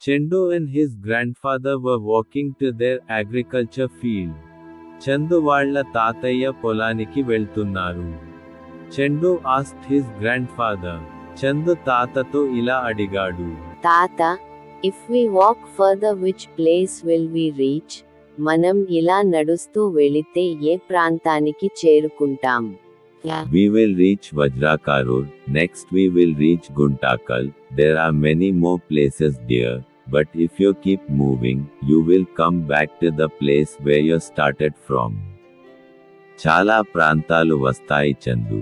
Chandu and his grandfather were walking to their agriculture field. Chandu వాళ్ళ తాతయ్య పొలానికి వెళ్తున్నారు. Chandu asked his grandfather. Chandu తాతతో ఇలా అడిగాడు. తాత, if we walk further which place will we reach? మనం ఇలా నడుస్తూ వెళితే ఏ ప్రాంతానికి చేరుకుంటాం? We will reach Vajrakarur, next we will reach Guntakal. There are many more places dear, but if you keep moving, you will come back to the place where you started from. చాలా ప్రాంతాలు వస్తాయి చందు.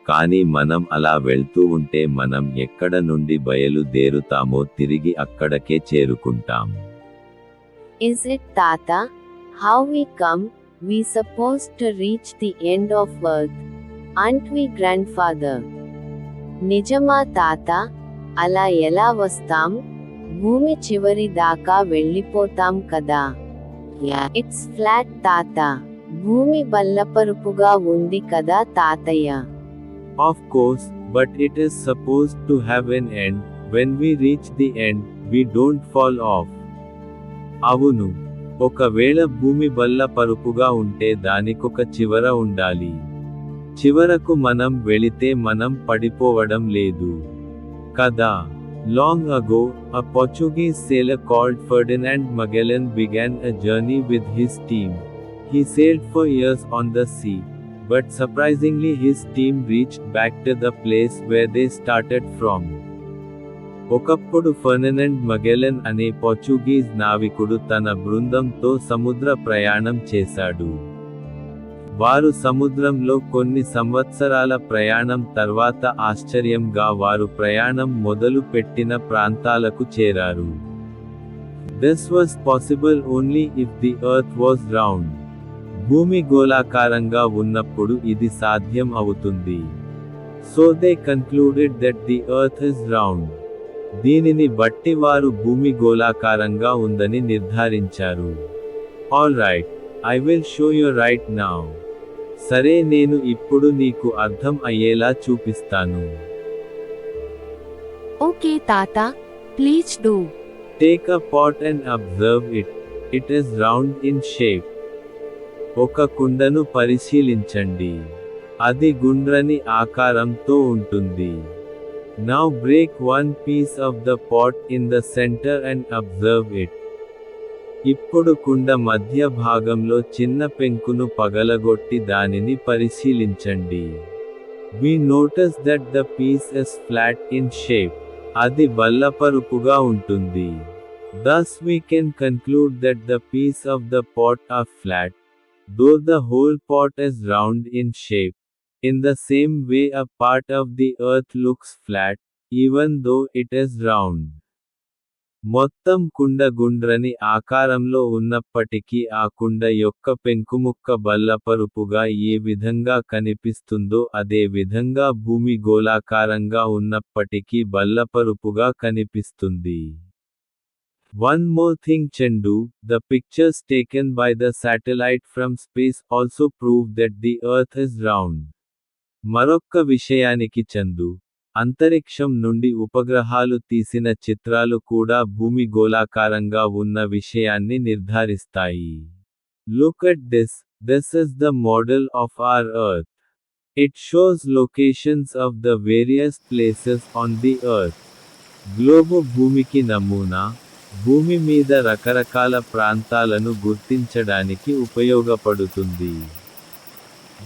కానీ మనం అలా వెళ్తూ ఉంటే మనం ఎక్కడ నుండి బయలుదేరుతామో తిరిగి అక్కడకే చేరుకుంటాం. Is it Tata? How we come, we supposed to reach the end of earth. Aren't we grandfather? నిజమా తాత? అలా ఎలా వస్తాం? భూమి చివరి దాకా వెళ్ళిపోతాం కదా. ఇట్స్ ఫ్లాట్ తాత. భూమి బల్లపరుపుగా ఉంది కదా తాతయ్య. Of course, but it is supposed to have an end. When we reach the end, we don't fall off. అవును, ఒకవేళ భూమి బల్లపరుపుగా ఉంటే దానికొక చివర ఉండాలి. చివరకు మనం వెళితే మనం పడిపోవడం లేదు కదా. Long ago, a Portuguese sailor called Ferdinand Magellan began a journey with his team. He sailed for years on the sea, but surprisingly his team reached back to the place where they started from. ఒకప్పుడు Ferdinand మగెల్లన్ అనే Portuguese నావికుడు తన బృందంతో సముద్ర ప్రయాణం చేశాడు. వారు సముద్రంలో కొన్ని సంవత్సరాల ప్రయాణం తర్వాత ఆశ్చర్యంగా వారు ప్రయాణం మొదలు పెట్టిన ప్రాంతాలకు చేరారు. This was possible only if the earth was round. భూమి గోళాకారంగా ఉన్నప్పుడు ఇది సాధ్యం అవుతుంది. So they concluded that the earth is round. దీనిని బట్టి వారు భూమి గోళాకారంగా ఉందని నిర్ధారించారు. Alright, I will show you right now. సరే, నేను ఇప్పుడు నీకు అర్థం అయ్యేలా చూపిస్తాను. Okay తాత, please do. Take a pot and observe it. It is round in shape. ఒక కుండను పరిశీలించండి. అది గుండ్రని ఆకారంతో ఉంటుంది. Now break one piece of the pot in the center and observe it. ఇప్పుడు కుండ మధ్య భాగంలో చిన్న పెంకును పగలగొట్టి దానిని పరిశీలించండి. We notice that the piece is flat in shape. అది బల్లపరుపుగా ఉంటుంది. Thus we can conclude that the piece of the pot are flat, though the whole pot is round in shape. In the same way a part of the earth looks flat, even though it is round. మొత్తం కుండ గుండ్రని ఆకారంలో ఉన్నప్పటికీ ఆ కుండ యొక్క పెంకుముక్క బల్లపరుపుగా ఏ విధంగా కనిపిస్తుందో అదే విధంగా భూమి గోళాకారంగా ఉన్నప్పటికీ బల్లపరుపుగా కనిపిస్తుంది. One more thing Chandu, the pictures taken by the satellite from space also prove that the earth is round. మరొక్క విషయానికి చందు, అంతరిక్షం నుండి ఉపగ్రహాలు తీసిన చిత్రాలు కూడా భూమి గోళాకారంగా ఉన్న విషయాన్ని నిర్ధారిస్తాయి. Look at this, this is the model of our earth. It shows locations of the various places on the earth. Globe భూమికి నమూనా, భూమి మీద రకరకాల ప్రాంతాలను గుర్తించడానికి ఉపయోగపడుతుంది.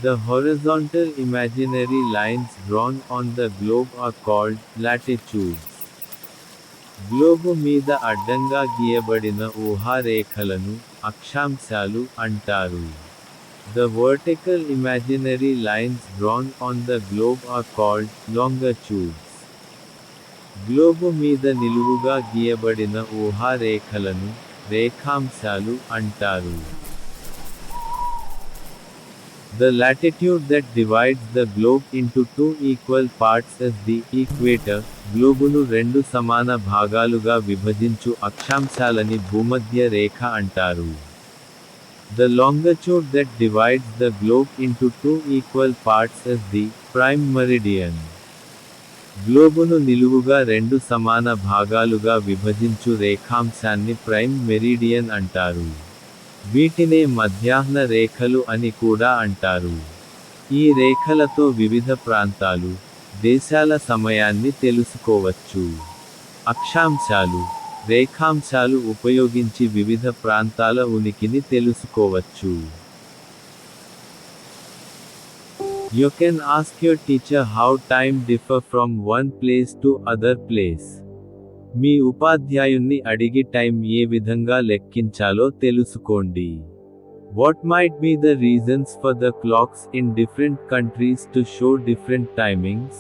The horizontal imaginary lines drawn on the globe are called latitudes. Globe మీద అడ్డంగా గీయబడిన ఊహారేఖలను అక్షాంశాలు అంటారు. The vertical imaginary lines drawn on the globe are called longitudes. Globe మీద నిలువుగా గీయబడిన ఊహారేఖలను రేఖాంశాలు అంటారు. The latitude that divides the globe into two equal parts is the equator. గ్లోబును రెండు సమాన భాగాలుగా విభజించు అక్షాంశాలని భూమధ్య రేఖ అంటారు. The longitude that divides the globe into two equal parts is the prime meridian. గ్లోబును నిలువుగా రెండు సమాన భాగాలుగా విభజించు రేఖాంశాన్ని ప్రైమ్ మెరీడియన్ అంటారు. వీటినే మధ్యాహ్న రేఖలు అని కూడా అంటారు. ఈ రేఖలతో వివిధ ప్రాంతాలు, దేశాల సమయాన్ని తెలుసుకోవచ్చు. అక్షాంశాలు, రేఖాంశాలు ఉపయోగించి వివిధ ప్రాంతాల ఉనికిని తెలుసుకోవచ్చు. You can ask your teacher how time differ from one place to other place. మీ ఉపాధ్యాయుణ్ణి అడిగి టైం ఏ విధంగా లెక్కించాలో తెలుసుకోండి. What might be the reasons for the clocks in different countries to show different timings?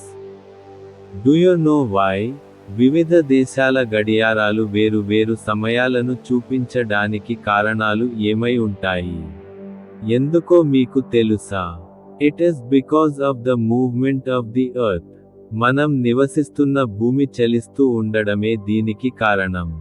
Do you know why? వివిధ దేశాల గడియారాలు వేరు వేరు సమయాలను చూపించడానికి కారణాలు ఏమై ఉంటాయి? ఎందుకో మీకు తెలుసా? It is because of the movement of the earth. మనం నివసిస్తున్న భూమి చలిస్తూ ఉండడమే దీనికి కారణం.